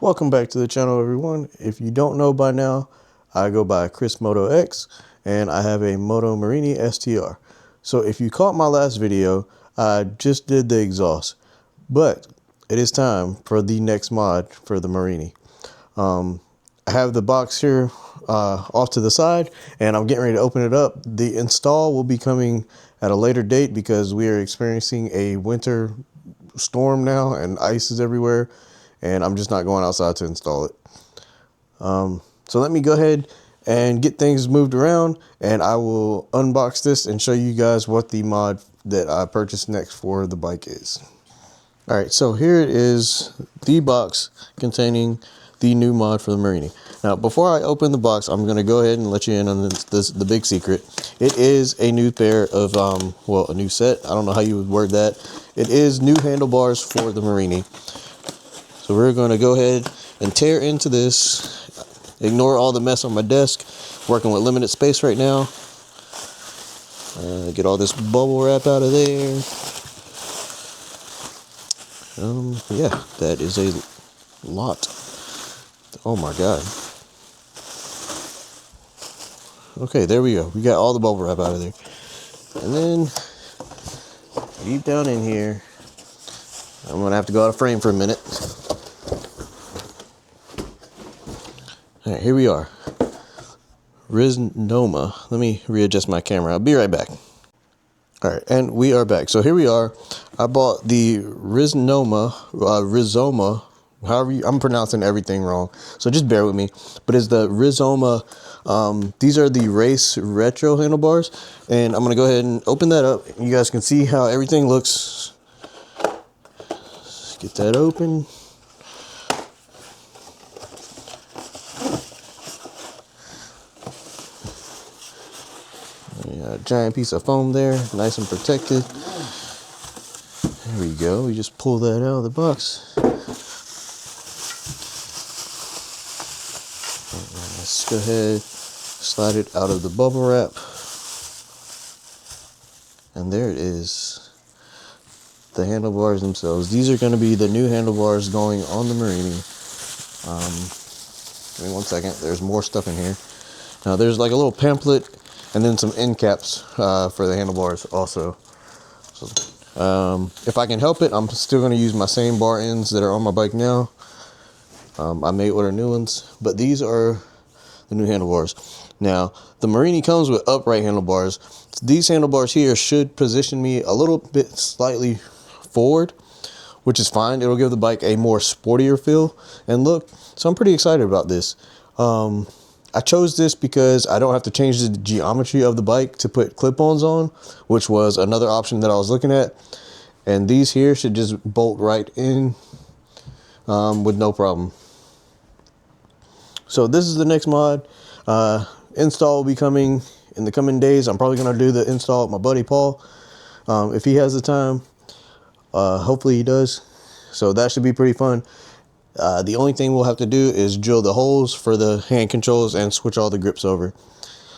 Welcome back to the channel, everyone. If you don't know by now, I go by Chris Moto X and I have a Motomorini STR. So if you caught my last video, I just did the exhaust, but it is time for the next mod for the Morini. I have the box here off to the side and I'm getting ready to open it up. The install will be coming at a later date because we are experiencing a winter storm now and ice is everywhere, and I'm just not going outside to install it. So let me go ahead and get things moved around and I will unbox this and show you guys what the mod that I purchased next for the bike is. All right, so here it is, the box containing the new mod for the Morini. Now, before I open the box, I'm gonna go ahead and let you in on the big secret. It is a new pair of, well, a new set. I don't know how you would word that. It is new handlebars for the Morini. So we're gonna go ahead and tear into this. Ignore all the mess on my desk. Working with limited space right now. Get all this bubble wrap out of there. Yeah, that is a lot. Oh my God. Okay, there we go. We got all the bubble wrap out of there. And then deep down in here, I'm gonna have to go out of frame for a minute. All right, here we are. Rizoma. Let me readjust my camera. I'll be right back. All right, and we are back. So here we are. I bought the Rizoma, however I'm pronouncing everything wrong, so just bear with me. But it's the Rizoma. These are the race retro handlebars, and I'm gonna go ahead and open that up. You guys can see how everything looks. Let's get that open. A giant piece of foam there, nice and protected. There we go. We just pull that out of the box. Let's go ahead, slide it out of the bubble wrap. And there it is. The handlebars themselves. These are going to be the new handlebars going on the Morini. Give me 1 second. There's more stuff in here. Now there's like a little pamphlet and then some end caps for the handlebars also. So, if I can help it, I'm still going to use my same bar ends that are on my bike now. I may order new ones, but these are the new handlebars. Now, the Morini comes with upright handlebars. These handlebars here should position me a little bit slightly forward, which is fine. It'll give the bike a more sportier feel and look. So I'm pretty excited about this. I chose this because I don't have to change the geometry of the bike to put clip-ons on, which was another option that I was looking at. And these here should just bolt right in with no problem. So this is the next mod. Install will be coming in the coming days. I'm probably going to do the install with my buddy Paul if he has the time. Hopefully he does. So that should be pretty fun. The only thing we'll have to do is drill the holes for the hand controls and switch all the grips over.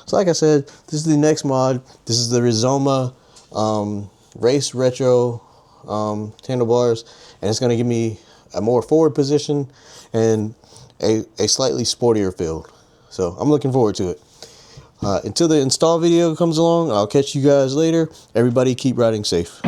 So like I said, this is the next mod. This is the Rizoma race retro handlebars, and it's going to give me a more forward position and a slightly sportier feel. So I'm looking forward to it. Until the install video comes along, I'll catch you guys later. Everybody keep riding safe.